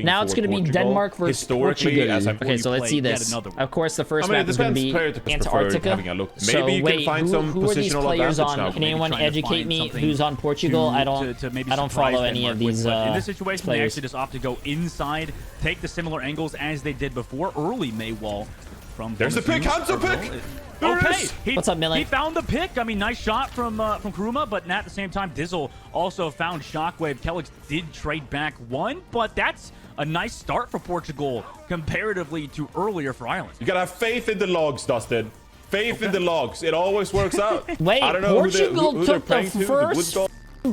now it's going to be Denmark versus Portugal. Okay, so let's see this. Of course, the first map is going to be Antarctica. So wait, who are these players on? Can anyone educate me who's on Portugal? I don't follow any of these in this situation, players. they actually just opt to go inside, take the similar angles as they did before. Early Maywall from there's the pick, Hanzo pick. Okay, what's up, Millie? He found the pick. I mean, nice shot from Kuruma, but at the same time, Dizzle also found Shockwave. Kellex did trade back one, but that's a nice start for Portugal comparatively to earlier for Ireland. You gotta have faith in the logs, Dustin. Faith in the logs. It always works out. Wait, I don't know Portugal took the first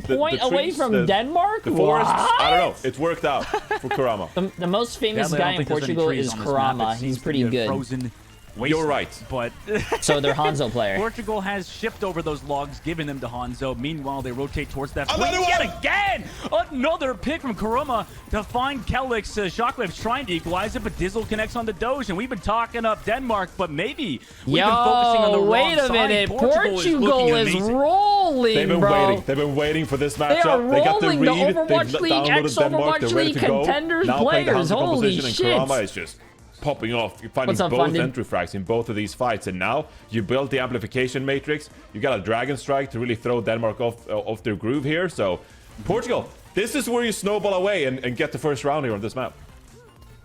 point away from Denmark? The forests, I don't know. It's worked out for Kurama. The most famous guy in Portugal is Kurama. He's pretty good. You're right. But so they're Hanzo player. Portugal has shipped over those logs, giving them to Hanzo. Meanwhile, they rotate towards that point yet again. Another pick from Kuruma to find Kellex. Shockwave's trying to equalize it, but Dizzle connects on the Doge, and we've been talking up Denmark, but maybe we've been focusing on the wrong side. Wait a minute. Portugal is rolling, They've been waiting. They've been waiting for this matchup. They got the read. The Overwatch League, ex-Overwatch League contenders players. Holy shit. Kurama is just popping off. You're finding both entry frags in both of these fights, and now you built the amplification matrix. You got a dragon strike to really throw Denmark off their groove here. So Portugal, this is where you snowball away and get the first round here on this map.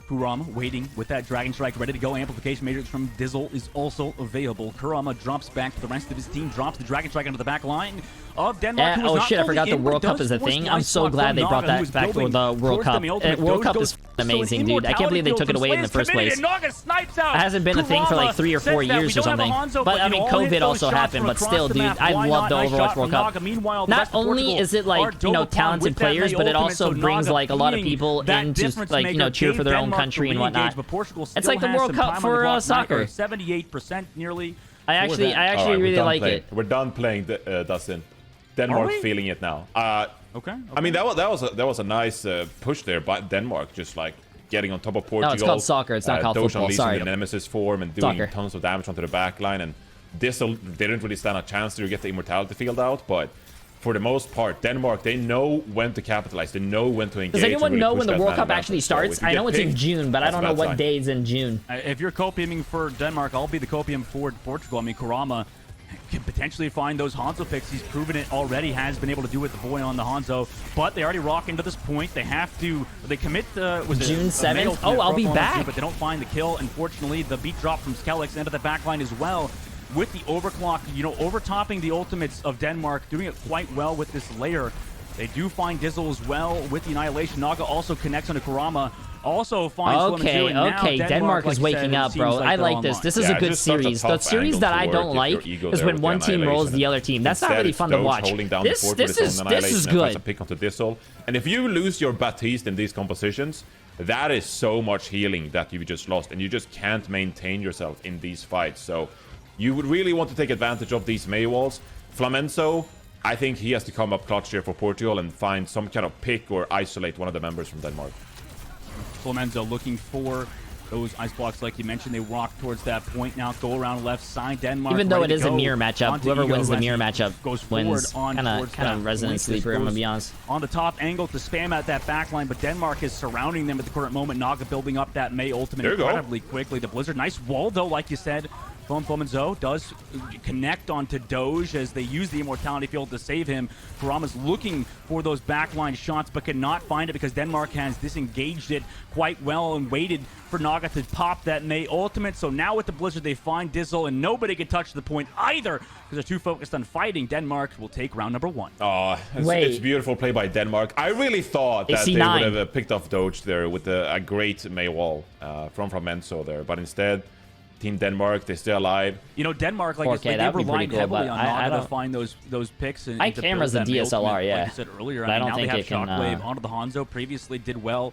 Kurama waiting with that Dragon Strike ready to go. Amplification Matrix from Dizzle is also available. Kurama drops back to the rest of his team, drops the Dragon Strike into the back line of Denmark. Oh shit, I forgot the World Cup is a thing. I'm so glad they brought that back for the World Cup. World Cup is amazing, dude. I can't believe they took it away in the first place. It hasn't been a thing for like 3 or 4 years or something. But I mean, COVID also happened, but still, dude, I love the Overwatch World Cup. Not only is it like, you know, talented players, but it also brings like a lot of people in to like, you know, cheer for their own country and whatnot. It's like the World Cup for soccer. 78% nearly. I actually really like it. We're done playing, Dustin. Denmark feeling it now. Okay. I mean, that was a nice push there by Denmark, just like getting on top of Portugal. No, it's called soccer. It's not called football. Sorry. The Nemesis form and doing tons of damage onto the back line. And this didn't really stand a chance to get the immortality field out, but for the most part, Denmark, they know when to capitalize. They know when to engage. Does anyone know when the World Cup actually starts? I know it's in June, but I don't know what days in June. If you're copiuming for Denmark, I'll be the copium for Portugal. I mean, Kurama can potentially find those Hanzo picks. He's proven it already, has been able to do it, the boy on the Hanzo. But they already rock into this point. They have to, they commit, was June 7th? Oh, I'll be back. But they don't find the kill. Unfortunately, the beat drop from Kellex into the backline as well. With the overclock, you know, overtopping the ultimates of Denmark, doing it quite well with this layer. They do find Dizzle as well with the Annihilation. Naga also connects onto Kurama. Also finds Okay, Denmark is waking up, bro. I like this. This is a good series. The series that I don't like is when one team rolls the other team. That's not really fun to watch. This is good. A pick onto Dizzle. And if you lose your Baptiste in these compositions, that is so much healing that you just lost, and you just can't maintain yourself in these fights. So you would really want to take advantage of these Maywalls. Flamenco, I think he has to come up clutch here for Portugal and find some kind of pick or isolate one of the members from Denmark. Flamenco looking for those ice blocks, like you mentioned. They walk towards that point now, go around left side. Denmark, even though it is a mirror matchup, whoever wins the mirror matchup wins. Kind of Resident Sleeper, I'm gonna be honest. On the top angle to spam at that backline, but Denmark is surrounding them at the current moment. Naga building up that May ultimate incredibly quickly. The Blizzard, nice wall though, like you said. Flamenco does connect onto Doge as they use the immortality field to save him. Kurama's looking for those backline shots, but cannot find it because Denmark has disengaged it quite well and waited for Naga to pop that May ultimate. So now with the Blizzard, they find Dizzle, and nobody can touch the point either because they're too focused on fighting. Denmark will take round number 1. Oh, it's beautiful play by Denmark. I really thought that they would have picked off Doge there with a great May wall from Flamenco there, but instead, Team Denmark, they're still alive. You know, Denmark, like they relied heavily on Naga to find those picks. And my camera's a DSLR, yeah. Like you said earlier, but I don't now think they have it can. Shockwave onto the Hanzo. Previously did well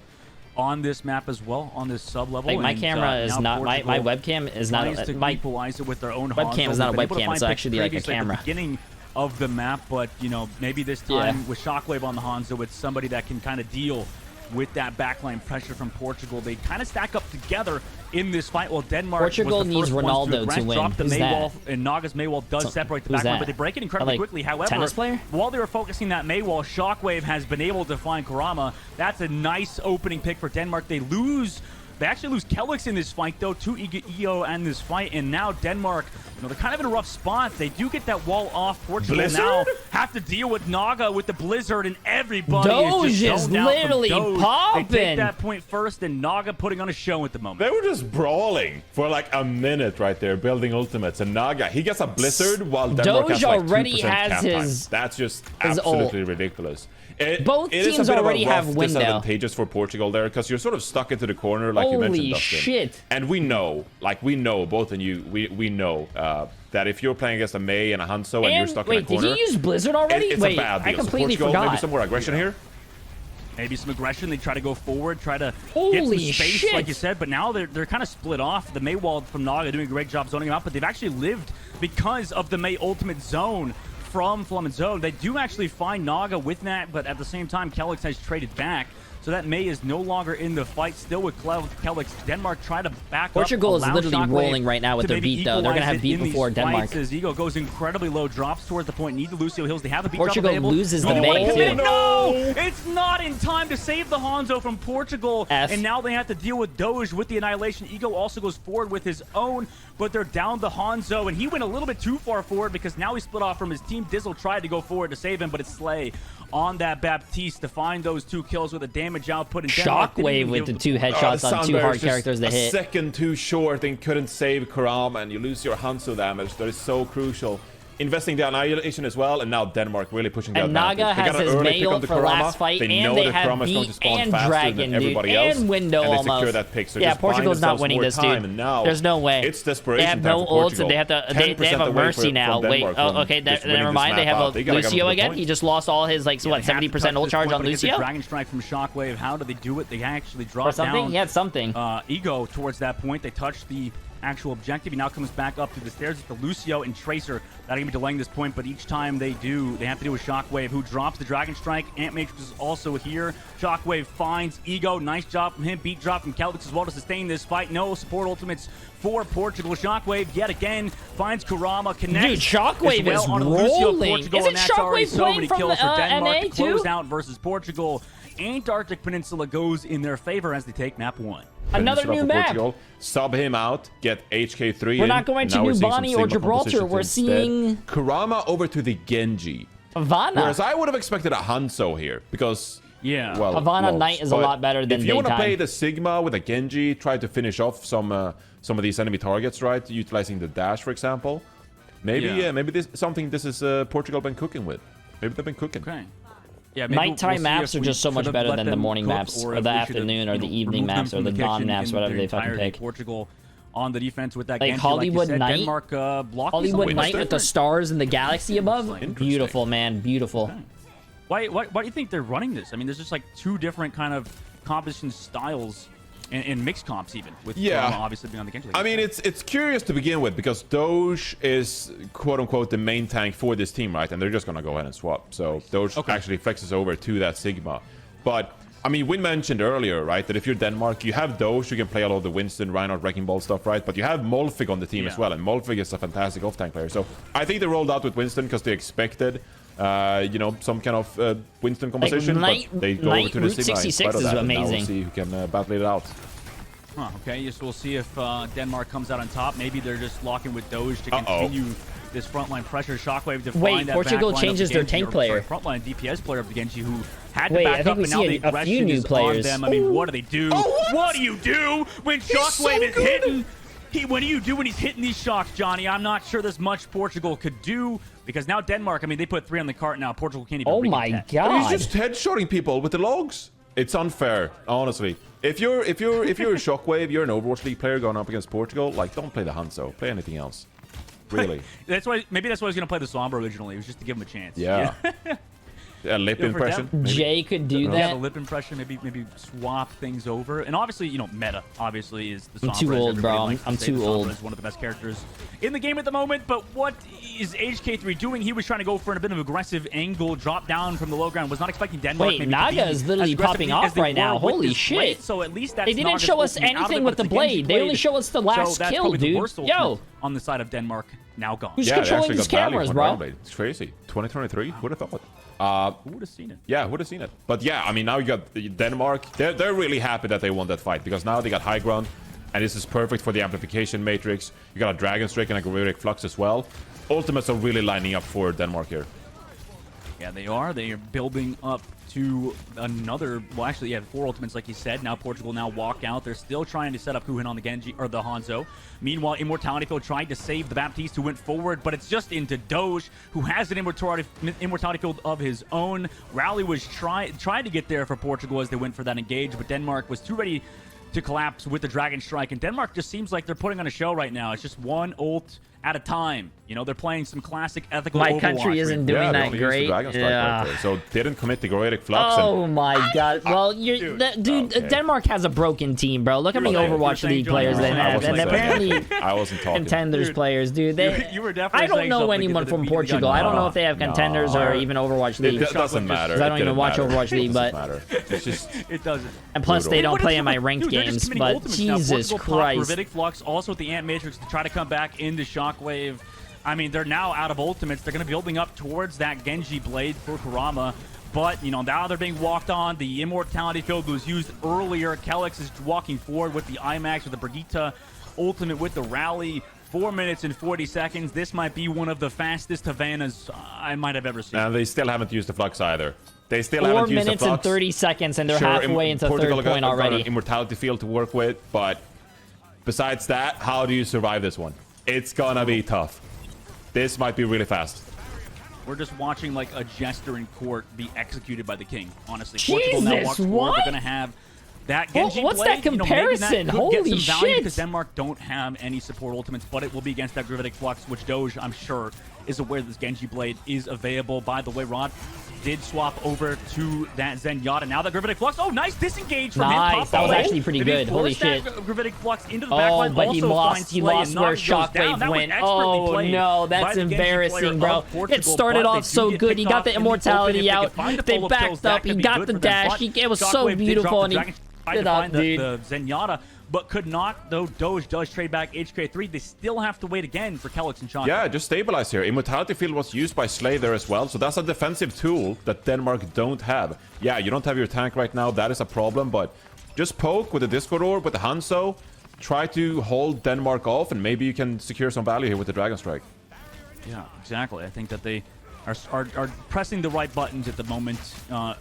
on this map as well, on this sub level. Like my camera is not my webcam is not my equalize it with their own webcam is not a webcam. It's actually like a camera. Beginning of the map, but you know, maybe this time with Shockwave on the Hanzo, it's somebody that can kind of deal with that backline pressure from Portugal. They kind of stack up together in this fight. Well, Denmark Portugal was the needs first ones Ronaldo to win. Drop the Who's Maywall, that? and Naga's Maywall does separate the backline, but they break it incredibly quickly. However, tennis player? while they were focusing that Maywall, Shockwave has been able to find Kurama. That's a nice opening pick for Denmark. They actually lose Kelix in this fight, though, to EO and this fight, and now Denmark, they're kind of in a rough spot. They do get that wall off. Portugal Blizzard? now have to deal with Naga with the Blizzard, and everybody Doge is just zoned out from literally Doge. popping. They take that point first, and Naga putting on a show at the moment. They were just brawling for like a minute right there, building ultimates. And Naga, he gets a Blizzard while Denmark Doge has like already 2% has cap his- time. That's just his absolutely ult. ridiculous. Both it is teams a bit already of a rough have window. disadvantageous for Portugal there because you're sort of stuck into the corner like you mentioned, Holy Dustin. shit. And we know, both of you, we know that if you're playing against a Mei and a Hanzo and you're stuck in a corner, did he use Blizzard already? it's a bad deal. I completely so Portugal, forgot. maybe some more aggression here. Maybe some aggression. They try to go forward, try to get Holy some space, shit. like you said. But now they're kind of split off. The Maywall from Naga doing a great job zoning him out, but they've actually lived because of the Mei ultimate zone from Flamenzo. They do actually find Naga with that, but at the same time, Kelix has traded back. So that Mei is no longer in the fight, still with Kelix. Denmark try to back Portugal up. is literally rolling right now with their beat, though. They're going to have beat before Denmark. As Ego goes incredibly low, drops towards the point. Need the Lucio Hills. They have the beat Portugal drop available. loses the No, Mei, too. No! It's not in time to save the Hanzo from Portugal. And now they have to deal with Doge with the Annihilation. Ego also goes forward with his own, but they're down the Hanzo, and he went a little bit too far forward because now he split off from his team. Dizzle tried to go forward to save him, but it's Slay on that Baptiste to find those 2 kills with a damage output. And Shockwave with the 2 headshots on 2 hard characters to hit. A second too short and couldn't save Kurama, and you lose your Hanzo damage. That is so crucial. Investing the Annihilation as well, and now Denmark really pushing that. And Naga has his Mail for last fight, and they have beat and Dragon, dude, and Window almost. Secure that pick. So yeah, Portugal's not winning this, dude. And now there's no way. It's desperation. They have no ults, and they have to. They have a Mercy now. Wait, okay, never mind. They have a Lucio again. He just lost all his what 70% ult charge on Lucio. Dragon Strike from Shockwave. How do they do it? They actually drop down. He had something. Ego towards that point. They touch the actual objective. He now comes back up to the stairs with the Lucio and Tracer. That are going to be delaying this point, but each time they do, they have to deal with Shockwave, who drops the Dragon Strike. Ant Matrix is also here. Shockwave finds Ego. Nice job from him. Beat drop from Kelix as well to sustain this fight. No support ultimates for Portugal. Shockwave yet again finds Kurama. Connects. Dude, Shockwave well is rolling. Isn't Shockwave so playing many from kills for Denmark NA to close too? out versus Portugal. Antarctic Peninsula goes in their favor as they take map 1. Another new map. Portugal. Sub him out, get HK3 We're not going to New Bonnie or Gibraltar. We're seeing Kurama over to the Genji. Havana. Whereas I would have expected a Hanzo here because Havana Night is a lot better than if you want to daytime. play the Sigma with a Genji, try to finish off some of these enemy targets, right? Utilizing the dash, for example. Maybe maybe this is Portugal been cooking with. Maybe they've been cooking. Okay. Yeah, nighttime maps are just so much better than the morning maps, or the afternoon, or the evening maps, or the dawn maps, whatever they fucking pick. Portugal on the defense with that like Genji, Hollywood like Night, Denmark, Hollywood Night with the stars and the galaxy above. Beautiful, man, beautiful. Okay. Why do you think they're running this? I mean, there's just like 2 different kind of composition styles. And mixed comps even, with Kurama obviously being on the Genji. I mean, it's curious to begin with because Doge is quote-unquote the main tank for this team, right? And they're just going to go ahead and swap. So Doge actually flexes over to that Sigma. But, I mean, we mentioned earlier, right, that if you're Denmark, you have Doge, you can play a lot of the Winston, Reinhardt, Wrecking Ball stuff, right? But you have Molfig on the team as well, and Molfig is a fantastic off-tank player. So I think they rolled out with Winston because they expected some kind of Winston composition, but they go over to the Sigma. Route 66 is amazing. We'll see who can battle it out. Okay, so we'll see if Denmark comes out on top. Maybe they're just locking with Doge to continue this frontline pressure. Shockwave to find that Portugal backline changes their tank player. Frontline DPS player of the Genji who had to back up, and now the a few aggression new is players. on them. I mean, what do they do? What do you do when Shockwave is hitting? What do you do when he's hitting these shocks, Johnny? I'm not sure there's much Portugal could do because now Denmark, I mean, they put 3 on the cart now. Portugal can't even. Oh my god! He's just headshotting people with the logs. It's unfair, honestly. If you're a Shockwave, you're an Overwatch League player going up against Portugal. Like, don't play the Hanzo. Play anything else. Really. Maybe that's why I was gonna play the Sombra originally. It was just to give him a chance. Yeah. A lip impression. Jay could do that. Yeah, the lip impression. Maybe swap things over. And obviously, meta obviously is the Sombra. I'm too old, bro. I'm too old. Is one of the best characters in the game at the moment. But what is HK3 doing? He was trying to go for a bit of aggressive angle, drop down from the low ground. Was not expecting Denmark. Wait, Naga is literally popping off right now. Holy shit. Blade, so at least that's they didn't show us anything with the blade. They only show us the last kill, dude. Yo. On the side of Denmark, now gone. Who's controlling these cameras, bro? It's crazy. 2023? Would have thought. Who would have seen it? Yeah, would have seen it. But yeah, I mean, now you got Denmark. They're really happy that they won that fight because now they got high ground, and this is perfect for the amplification matrix. You got a Dragon Strike and a Gravitic Flux as well. Ultimates are really lining up for Denmark here. Yeah, they are. They are building up to another. Well, actually, yeah, 4 ultimates, like you said. Now Portugal walk out. They're still trying to set up Kuhin on the Genji or the Hanzo. Meanwhile, Immortality Field tried to save the Baptiste, who went forward, but it's just into Doge, who has an Immortality Field of his own. Rally was trying to get there for Portugal as they went for that engage, but Denmark was too ready to collapse with the Dragon Strike, and Denmark just seems like they're putting on a show right now. It's just one ult at a time. You know, they're playing some classic ethical My Overwatch country isn't doing that great. Yeah. Right, so didn't commit the Gravitic Flux. Oh my god. Well, dude, okay. Denmark has a broken team, bro. Look how many Overwatch League players they have. And apparently I wasn't talking. Contenders players, dude. You were definitely I don't know anyone from Portugal. I don't know if they have contenders or even Overwatch League. It doesn't matter. I don't even watch Overwatch League, but it's just it doesn't. And plus they don't play in my ranked games, but Jesus Christ. Gravitic Flux also with the Ant Matrix to try to come back into Shockwave. I mean, they're now out of ultimates. They're going to be building up towards that Genji blade for Kurama. But, you know, now they're being walked on. The Immortality Field was used earlier. Kelix is walking forward with the IMAX, with the Brigitte ultimate with the rally. 4 minutes and 40 seconds. This might be one of the fastest Havanas I might have ever seen. And they still haven't used the Flux either. They still haven't used the Flux. 4 minutes and 30 seconds, and they're halfway into Portugal third point already. Got an Immortality Field to work with, but besides that, how do you survive this one? It's gonna be tough. This might be really fast. We're just watching like a jester in court be executed by the king, honestly. Jesus, Portugal now walks forward. what? They're going to have that Genji What's blade. that comparison? You know, maybe that could Holy get some value shit. because Denmark don't have any support ultimates, but it will be against that Gravitic Flux, which Doge, I'm sure, is aware this Genji blade is available. By the way, Rod did swap over to that Zenyatta. Now that Gravitic Flux. Oh, nice disengage from him. Nice. That was actually pretty good. Holy shit. Gravitic Flux into the backline. But he lost where Shockwave went. Oh, no. That's embarrassing, bro. It started off so good. He got the Immortality out. They backed up. He got the dash. It was so beautiful, and he it up, dude. The Zenyatta, but could not, though Doge does trade back HK3. They still have to wait again for Kelix and Shockwave. Yeah, just stabilize here. Immortality Field was used by Slay there as well, so that's a defensive tool that Denmark don't have. Yeah, you don't have your tank right now. That is a problem, but just poke with the Discord Orb, with the Hanzo. Try to hold Denmark off, and maybe you can secure some value here with the Dragon Strike. Yeah, exactly. I think that they are pressing the right buttons at the moment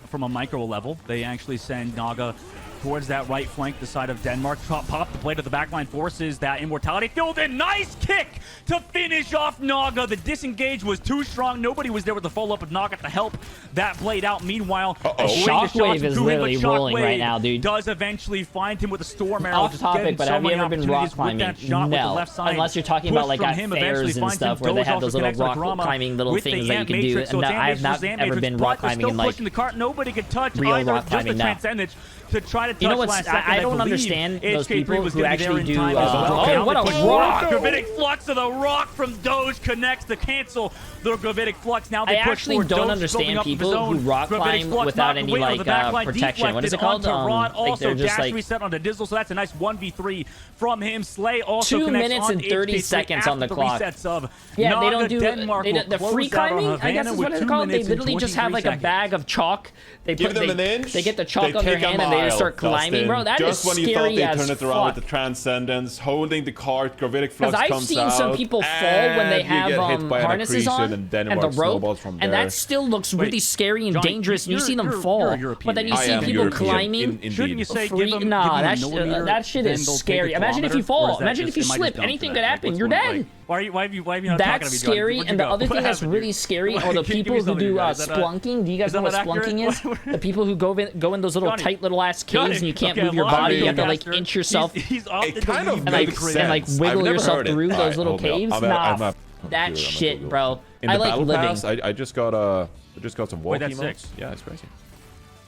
from a micro level. They actually send Naga towards that right flank, the side of Denmark. Pop the blade of the backline, forces that Immortality Field, and nice kick to finish off Naga. The disengage was too strong. Nobody was there with the follow-up of Naga to help that blade out. Meanwhile, Shockwave is literally rolling right now, dude. Does eventually find him with a Storm Arrow. Off topic, but have you ever been rock climbing? No, unless you're talking about like at fairs and stuff where they have those little rock climbing little things that you can do. And I have not ever been rock climbing in like nobody could touch real either. rock climbing now. To try to touch, you know what's, I don't understand those people who actually do oh, what a rock! Gravitic Flux of the rock from Doge connects to cancel the Gravitic Flux. Now they I actually don't understand people who rock climb without any like protection. What is it called? Also they're just dash like reset onto Dizzle, so that's a nice 1v3 from him. Slay also 2 connects minutes and 30 seconds on the clock. Yeah, they don't do the free climbing. I guess is what it's called. They literally just have like a bag of chalk. They give them an inch. They get the chalk on their hand and they just start climbing, bro. That is scary as fuck. Just when you thought they turned it around with the Transcendence, holding the cart, Gravitic Flux comes out. Because I've seen some people fall when they have harnesses on and the rope, and that still looks really scary and dangerous, and you see them fall. But then you see people climbing. Shouldn't you say nah, that shit is scary. Imagine if you fall. Imagine if you slip. Anything could happen. You're dead. Why have you not That's scary, and the other thing that's really scary are the people who do splunking. Do you guys know what splunking is? The people who go in those little tight little ass caves and you can't move your body. You have to like inch yourself and like wiggle yourself through those little caves. Nah, that shit, bro. I like living. I just got some wall emotes. Yeah, it's crazy.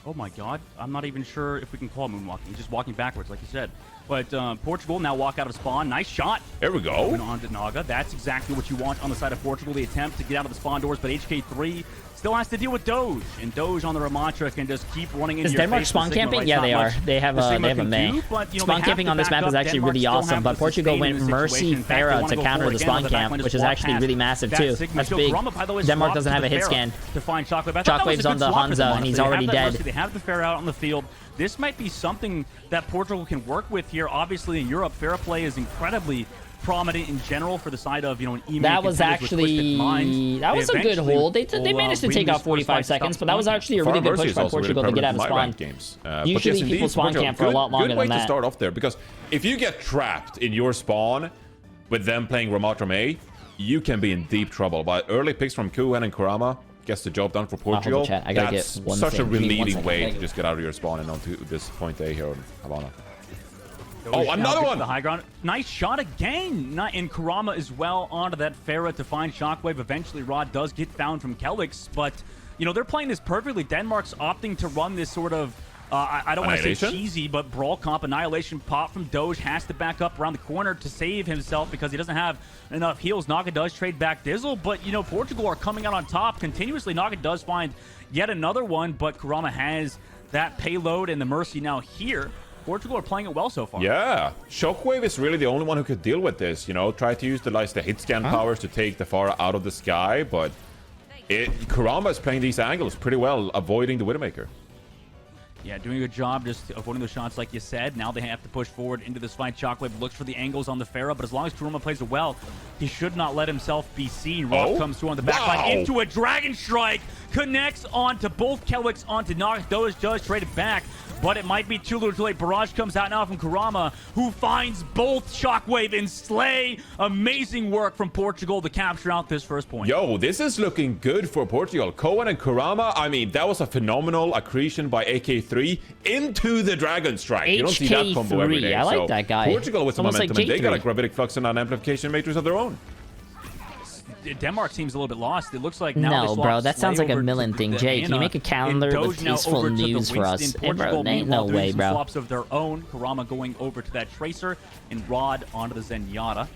Oh my god, I'm not even sure if we can call moonwalking. He's just walking backwards, like you said. But Portugal now walk out of spawn. Nice shot. There we go. Moving on to Naga. That's exactly what you want on the side of Portugal. The attempt to get out of the spawn doors, but HK3 still has to deal with Doge. And Doge on the Ramantra can just keep running into your Denmark face. spawn camping? Right? Yeah, they are. They have a May. But, you know, spawn camping on this map is actually really awesome, but Portugal went Mercy Pharah to counter the spawn camp, which is actually really massive too. That's big. Denmark doesn't have a hit scan. Shockwave's on the Hanzo, and he's already dead. They have the Pharah out on the field. This might be something that Portugal can work with here. Obviously, in Europe, Pharah play is incredibly prominent in general for the side of, you know, an email. That was actually that was a good hold. They managed to take out 45 seconds, but that was actually a really good push by Portugal to get out of spawn. Usually people spawn camp for a lot longer than that. Good way to start off there, because if you get trapped in your spawn with them playing Ramantra May, you can be in deep trouble. But early picks from Kuhan and Kurama gets the job done for Portugal. That's such a relieving way to just get out of your spawn and onto this point A here in Havana. Oh, another one! The high ground. Nice shot again. In Kurama as well onto that Pharah to find Shockwave. Eventually, Rod does get found from Kelix, but, you know, they're playing this perfectly. Denmark's opting to run this sort of, I don't want to say cheesy, but brawl comp. Annihilation pop from Doge, has to back up around the corner to save himself because he doesn't have enough heals. Naga does trade back Dizzle, but, you know, Portugal are coming out on top continuously. Naga does find yet another one, but Kurama has that payload and the Mercy now here. Portugal are playing it well so far. Yeah, Shockwave is really the only one who could deal with this. You know, try to use the hit scan powers to take the Pharah out of the sky, but Kurama is playing these angles pretty well, avoiding the Widowmaker. Yeah, doing a good job just avoiding those shots like you said. Now they have to push forward into this fight. Shockwave looks for the angles on the Pharah, but as long as Kurama plays it well, he should not let himself be seen. Rock comes through on the back line into a Dragon Strike. Connects onto both Kelix, onto Nox. Doge does trade it back, but it might be too little too late. Barrage comes out now from Kurama, who finds both Shockwave and Slay. Amazing work from Portugal to capture out this first point. Yo, this is looking good for Portugal. Kohan and Kurama, I mean, that was a phenomenal accretion by AK3 into the Dragon Strike. You don't see that combo every day. I like that guy. Portugal with some momentum, like and they got a Gravitic Flux and an Amplification Matrix of their own. Denmark seems a little bit lost. It looks like now no, bro, that sounds like a Millen thing. Jay, can you make a calendar with peaceful news for us? Hey, bro, ain't no way, bro. Swaps of their own. Kurama going over to that Tracer and Rod onto the Zenyatta.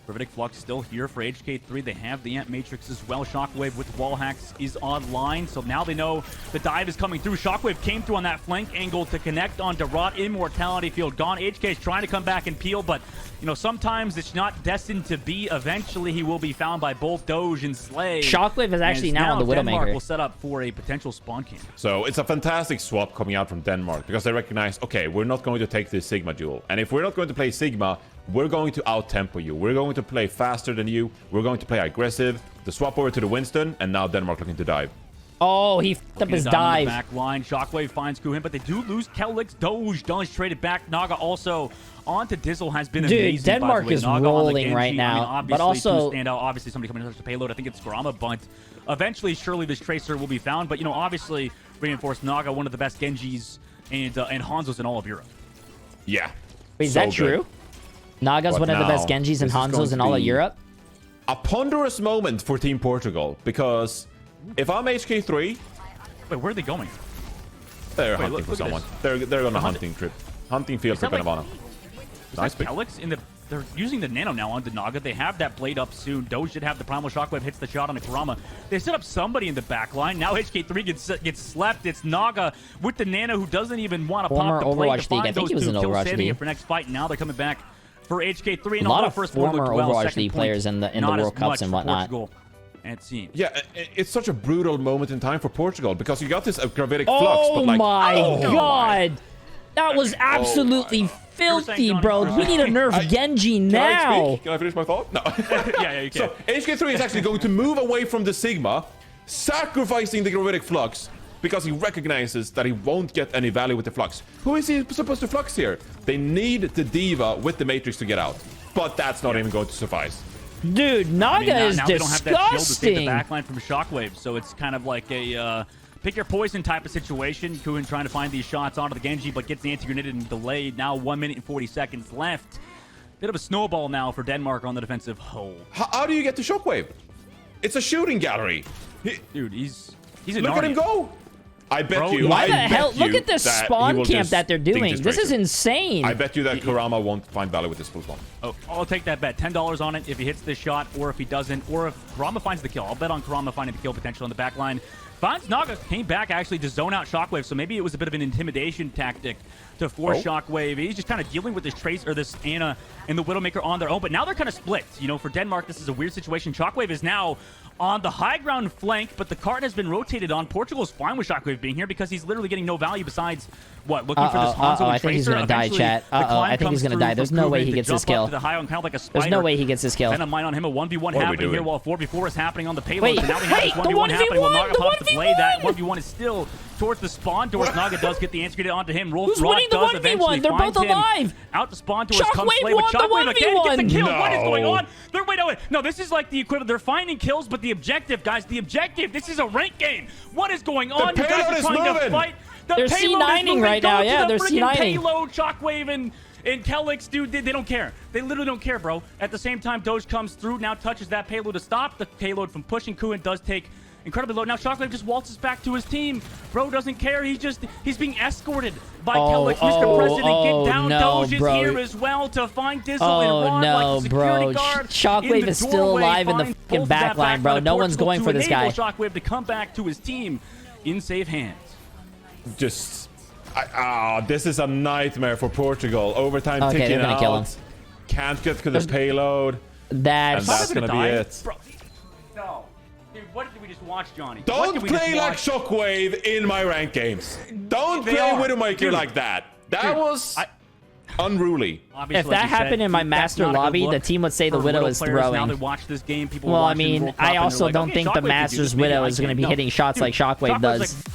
Gravitic Flux still here for HK3. They have the Amp Matrix as well. Shockwave with wall hacks is online, so now they know the dive is coming through. Shockwave came through on that flank angle to connect onto Rod. Immortality field gone. HK is trying to come back and peel, but, you know, sometimes it's not destined to be. Eventually, he will be found by both Doge and Slay. Shockwave is actually now on the Widowmaker. Denmark will set up for a potential spawn camp. So it's a fantastic swap coming out from Denmark, because they recognize, okay, we're not going to take this Sigma duel. And if we're not going to play Sigma, we're going to out-tempo you. We're going to play faster than you. We're going to play aggressive. The swap over to the Winston, and now Denmark looking to dive. Oh, he f***ed up his dive. Back line. Shockwave finds Kuhin, but they do lose Kelix. Doge does trade it back. Naga also onto Dizzle has been amazing. Dude, Denmark is rolling right now. I mean, but also, stand out. Obviously, somebody coming to touch the payload. I think it's Kurama, but eventually, surely this Tracer will be found. But, you know, obviously, reinforced Naga, one of the best Genjis and Hanzos in all of Europe. Yeah. Wait, is that true? Naga's one of the best Genjis and Hanzos in all of Europe? A ponderous moment for Team Portugal, because if I'm HK3... Wait, where are they going? They're hunting for someone. They're on a hunting trip. Hunting field trip in Havana. Nice pick. Kelix in the... They're using the Nano now onto Naga. They have that blade up soon. Doge should have the Primal Shockwave, hits the shot on the Kurama. They set up somebody in the back line. Now HK3 gets slept. It's Naga with the Nano, who doesn't even want to pop the Overwatch League. I think he was in Overwatch League. For next fight. Now they're coming back for HK3. And a lot of former Overwatch League players in the World Cups and whatnot. Yeah, it's such a brutal moment in time for Portugal, because you got this Gravitic Flux. Oh but my god! That was absolutely filthy, bro. We need a nerf Genji now. Can I finish my thought? No. yeah, you can. So HK3 is actually going to move away from the Sigma, sacrificing the Gravitic Flux, because he recognizes that he won't get any value with the Flux. Who is he supposed to Flux here? They need the Diva with the Matrix to get out, but that's not even going to suffice. Dude, Naga is now disgusting. They don't have that shield to save the backline from Shockwave, so it's kind of like a pick your poison type of situation. Kuhin trying to find these shots onto the Genji, but gets anti-granated and delayed. Now 1 minute and 40 seconds left. Bit of a snowball now for Denmark on the defensive hole. How do you get to Shockwave? It's a shooting gallery. Dude, he's a Look at him go. I bet Bro, you. Why the I bet hell? Look you at the that spawn he will camp just that they're think doing. This is traitor. insane. I bet you that Kurama won't find value with this full spawn. Oh, I'll take that bet. $10 on it if he hits this shot, or if he doesn't, or if Kurama finds the kill. I'll bet on Kurama finding the kill potential on the back line. Finds Naga, came back actually to zone out Shockwave, so maybe it was a bit of an intimidation tactic to force Shockwave. He's just kind of dealing with this Trace or this Ana and the Widowmaker on their own, but now they're kind of split. You know, for Denmark, this is a weird situation. Shockwave is now on the high ground flank, but the cart has been rotated on. Portugal's fine with Shockwave being here because he's literally getting no value besides, what, looking for this Hanzo and I think he's Tracer. gonna die, chat. I think he's gonna die. There's no way he gets his kill. There's no way he gets his kill. Then a mine on him, a 1v1 happening here while 4v4 is happening on the payload. Wait, But now we have this the 1v1 happening while Naga pops to play. 1v1! That 1v1 is still towards the spawn doors. Naga does get the answer graded onto him. Who's winning the 1v1? They're both alive. Out the spawn doors comes Shockwave play with won the Shockwave again. Gets the 1v1. kill. What is going No. on? No, this is like the equivalent. They're finding kills, but the objective, guys, the objective. This is a rank game. What is going on? You guys payload are is trying to moving. fight. The They're payload is C9ing moving. right Go now. to Yeah, the they're freaking C9ing. Payload, Shockwave, and Kelix, dude, they don't care. They literally don't care, bro. At the same time, Doge comes through, now touches that payload to stop the payload from pushing. Kuan does take incredibly low. Now Shockwave just waltzes back to his team. Bro doesn't care. He's being escorted by Kelix. Mr. President, get down. No, Doge bro. is here as well to find Dizzle and Ron like the security guard. Shockwave is still alive in the fucking back line, bro. No one's going for this guy. Shockwave to come back to his team in safe hands. Just... this is a nightmare for Portugal. Overtime Okay, ticking they're gonna kill him. out. Can't get to the payload. And That's that's gonna be it. Bro, no. Dude, what did we just watch, Johnny? Don't play like Shockwave in my rank games. Don't play Widowmaker like that. That was unruly. Obviously, if like that you said, happened in my that's master not a good lobby, look the team would say the for Widow Widow is players. Now throwing. they watch this game. People Well, I watching mean, World Cup I and they're also like, don't okay, think the Shockwave can do Masters this, maybe Widow I is going to can. be No. hitting shots like Shockwave Shockwave's does. like,